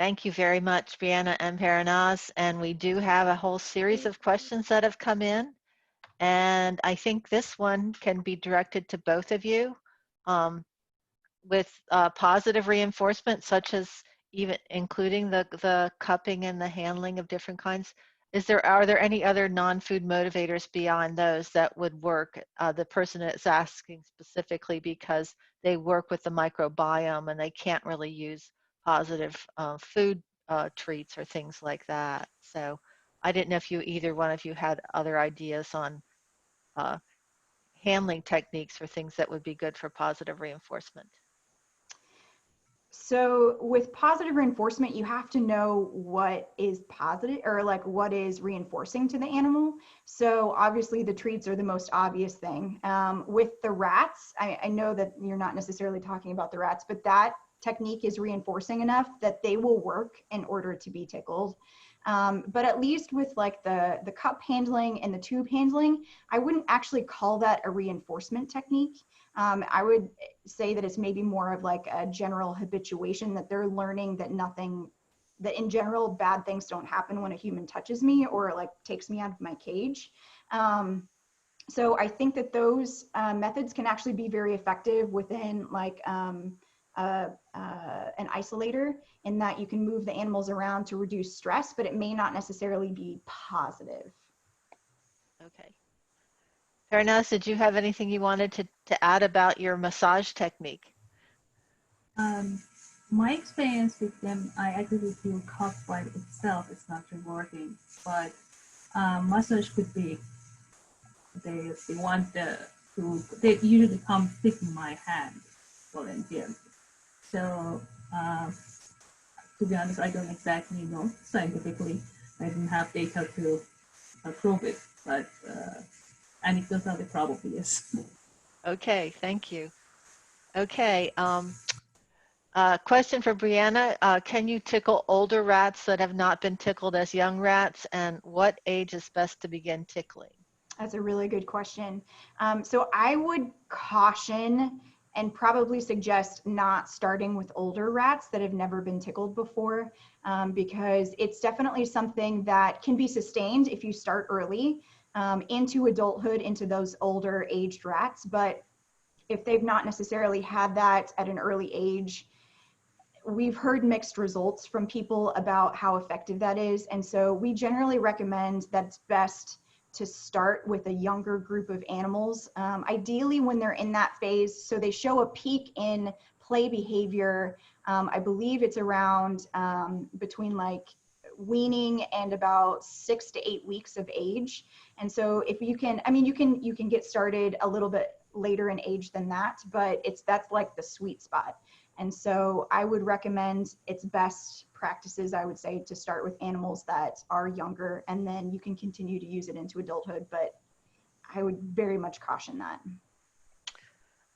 Thank you very much, Brianna and Parinaz. And we do have a whole series of questions that have come in. And I think this one can be directed to both of you with positive reinforcement, such as even including the cupping and the handling of different kinds. Are there any other non-food motivators beyond those that would work? The person is asking specifically because they work with the microbiome and they can't really use positive food treats or things like that. So I didn't know if either one of you had other ideas on handling techniques for things that would be good for positive reinforcement. So with positive reinforcement, you have to know what is positive or like what is reinforcing to the animal. So obviously the treats are the most obvious thing. With the rats, I know that you're not necessarily talking about the rats, but that technique is reinforcing enough that they will work in order to be tickled. But at least with like the cup handling and the tube handling, I wouldn't actually call that a reinforcement technique. I would say that it's maybe more of like a general habituation, that they're learning that that in general, bad things don't happen when a human touches me or like takes me out of my cage. So I think that those methods can actually be very effective within like an isolator, in that you can move the animals around to reduce stress, but it may not necessarily be positive. Okay. Parinaz, did you have anything you wanted to add about your massage technique? My experience with them, I actually feel cup by itself is not rewarding, but massage could be, they want they usually come stick in my hand voluntarily. So to be honest, I don't exactly know scientifically. I didn't have data to prove it, but anecdotally probably yes. Okay, thank you. Okay, question for Brianna. Can you tickle older rats that have not been tickled as young rats, and what age is best to begin tickling? That's a really good question. So I would caution and probably suggest not starting with older rats that have never been tickled before, because it's definitely something that can be sustained if you start early into adulthood, into those older aged rats. But if they've not necessarily had that at an early age, we've heard mixed results from people about how effective that is. And so we generally recommend that it's best to start with a younger group of animals, ideally when they're in that phase. So they show a peak in play behavior. I believe it's around between like weaning and about 6 to 8 weeks of age. And so if you can, I mean, you can get started a little bit later in age than that, but that's like the sweet spot. And so I would recommend, it's best practices, I would say, to start with animals that are younger, and then you can continue to use it into adulthood, but I would very much caution that.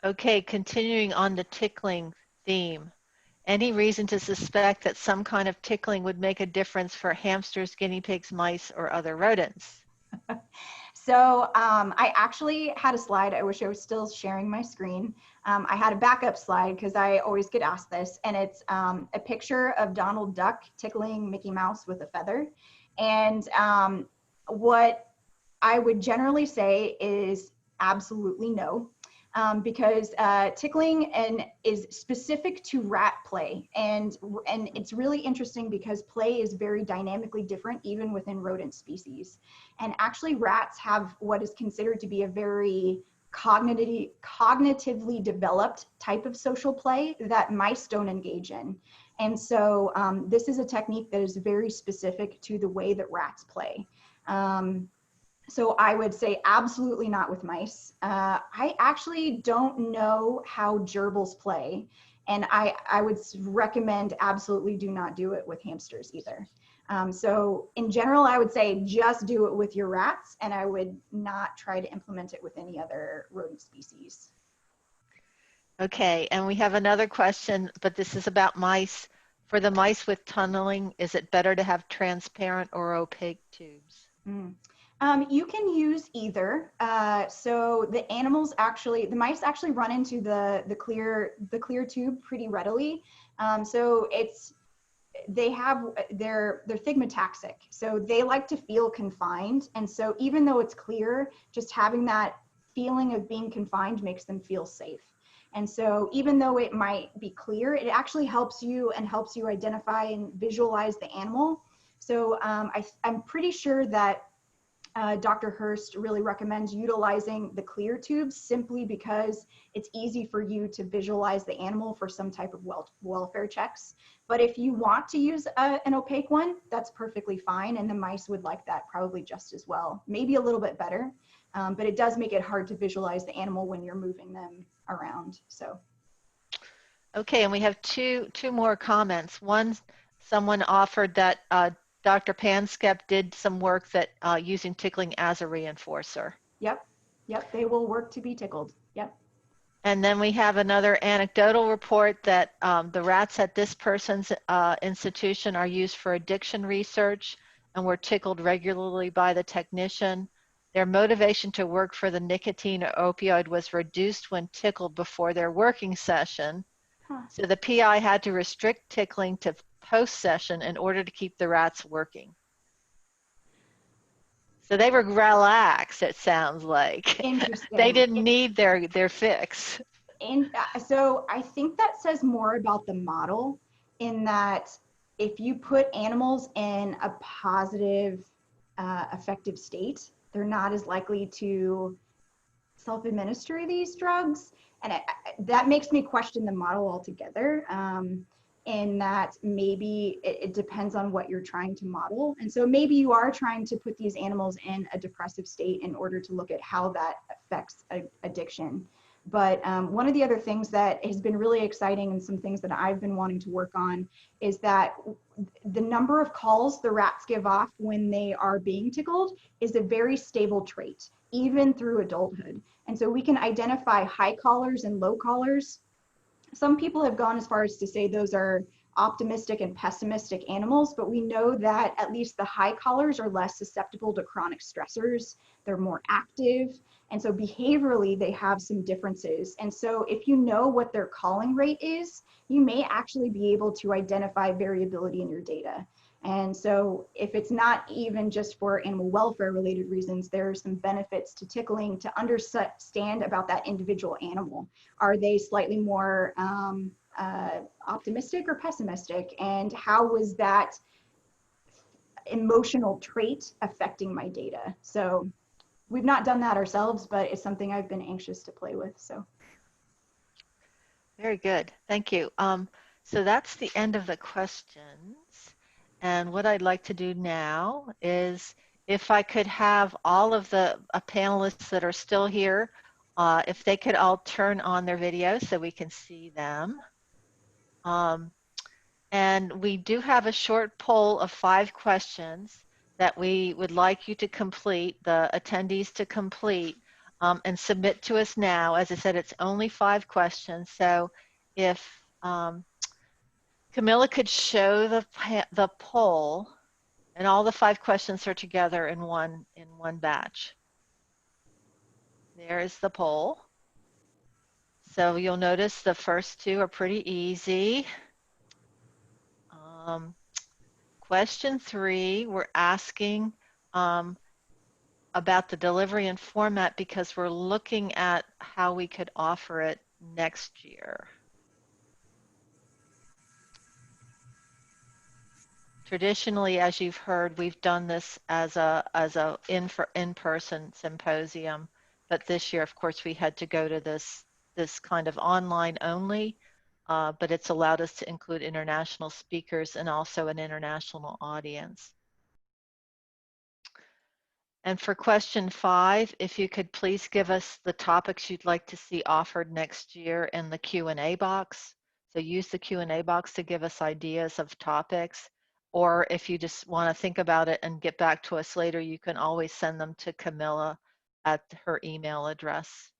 Okay, continuing on the tickling theme. Any reason to suspect that some kind of tickling would make a difference for hamsters, guinea pigs, mice, or other rodents? So I actually had a slide. I wish I was still sharing my screen. I had a backup slide because I always get asked this, and it's a picture of Donald Duck tickling Mickey Mouse with a feather. And what I would generally say is absolutely no. Because tickling is specific to rat play, and it's really interesting because play is very dynamically different even within rodent species. And actually rats have what is considered to be a very cognitively developed type of social play that mice don't engage in. And so this is a technique that is very specific to the way that rats play. So I would say absolutely not with mice. I actually don't know how gerbils play, and I would recommend absolutely do not do it with hamsters either. So in general, I would say just do it with your rats, and I would not try to implement it with any other rodent species. Okay, and we have another question, but this is about mice. For the mice with tunneling, is it better to have transparent or opaque tubes? You can use either. So the mice actually run into the clear tube pretty readily. So they're thigmotaxic, so they like to feel confined. And so even though it's clear, just having that feeling of being confined makes them feel safe. And so even though it might be clear, it actually helps you identify and visualize the animal. So I'm pretty sure that Dr. Hurst really recommends utilizing the clear tubes simply because it's easy for you to visualize the animal for some type of welfare checks. But if you want to use an opaque one, that's perfectly fine. And the mice would like that probably just as well, maybe a little bit better. But it does make it hard to visualize the animal when you're moving them around. So. Okay, and we have two more comments. One, someone offered that Dr. Panskep did some work that using tickling as a reinforcer. Yep, they will work to be tickled. Yep. And then we have another anecdotal report that the rats at this person's institution are used for addiction research and were tickled regularly by the technician. Their motivation to work for the nicotine or opioid was reduced when tickled before their working session. Huh. So the PI had to restrict tickling to post-session in order to keep the rats working. So they were relaxed, it sounds like. Interesting. They didn't need their fix. And so I think that says more about the model, in that if you put animals in a positive, effective state, they're not as likely to self-administer these drugs. And that makes me question the model altogether, in that maybe it depends on what you're trying to model. And so maybe you are trying to put these animals in a depressive state in order to look at how that affects addiction. But one of the other things that has been really exciting, and some things that I've been wanting to work on, is that the number of calls the rats give off when they are being tickled is a very stable trait, even through adulthood. And so we can identify high callers and low callers. Some people have gone as far as to say those are optimistic and pessimistic animals, but we know that at least the high callers are less susceptible to chronic stressors. They're more active. And so behaviorally, they have some differences. And so if you know what their calling rate is, you may actually be able to identify variability in your data. And so if it's not even just for animal welfare related reasons, there are some benefits to tickling to understand about that individual animal. Are they slightly more optimistic or pessimistic? And how was that emotional trait affecting my data? So we've not done that ourselves, but it's something I've been anxious to play with. So. Very good. Thank you. So that's the end of the questions. And what I'd like to do now is, if I could have all of the panelists that are still here, if they could all turn on their videos so we can see them. And we do have a short poll of 5 questions that we would like you to complete, the attendees to complete, and submit to us now. As I said, it's only 5 questions. So if Camilla could show the poll, and all the 5 questions are together in one batch. There's the poll. So you'll notice the first 2 are pretty easy. Question 3, we're asking about the delivery and format because we're looking at how we could offer it next year. Traditionally, as you've heard, we've done this as a in-person symposium, but this year, of course, we had to go to this kind of online only, but it's allowed us to include international speakers and also an international audience. And for question 5, if you could please give us the topics you'd like to see offered next year in the Q&A box. So use the Q&A box to give us ideas of topics. Or if you just want to think about it and get back to us later, you can always send them to Camilla at her email address.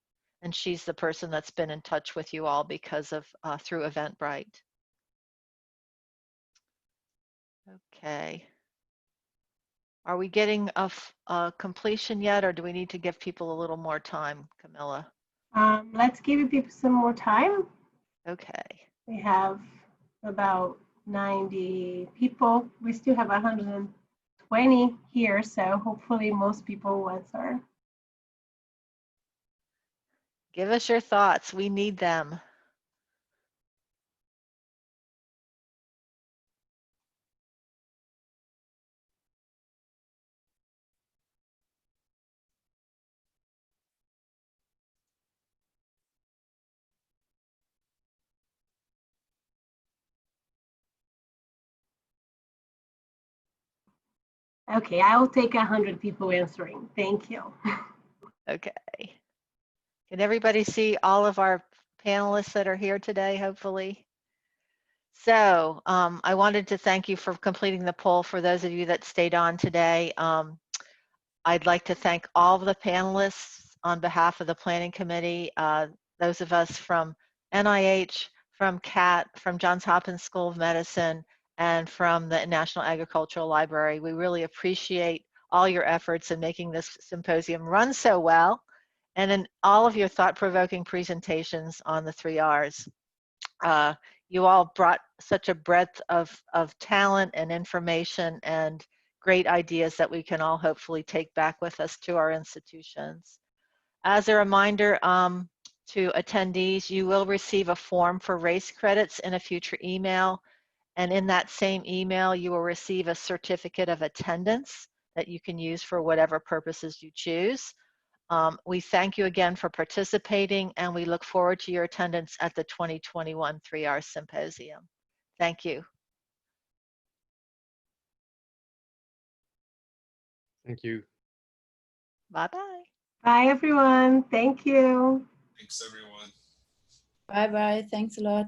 And she's the person that's been in touch with you all because of through Eventbrite. Okay. Are we getting a completion yet, or do we need to give people a little more time, Camilla? Let's give people some more time. Okay. We have about 90 people. We still have 120 here, so hopefully most people will answer. Give us your thoughts. We need them. Okay, I will take 100 people answering. Thank you. Okay. Can everybody see all of our panelists that are here today, hopefully? So I wanted to thank you for completing the poll for those of you that stayed on today. I'd like to thank all of the panelists on behalf of the Planning Committee, those of us from NIH, from CAAT, from Johns Hopkins School of Medicine, and from the National Agricultural Library. We really appreciate all your efforts in making this symposium run so well, and in all of your thought-provoking presentations on the 3 Rs. You all brought such a breadth of talent and information and great ideas that we can all hopefully take back with us to our institutions. As a reminder to attendees, you will receive a form for race credits in a future email. And in that same email, you will receive a certificate of attendance that you can use for whatever purposes you choose. We thank you again for participating, and we look forward to your attendance at the 2021 3R Symposium. Thank you. Thank you. Bye-bye. Bye, everyone. Thank you. Thanks, everyone. Bye bye. Thanks a lot.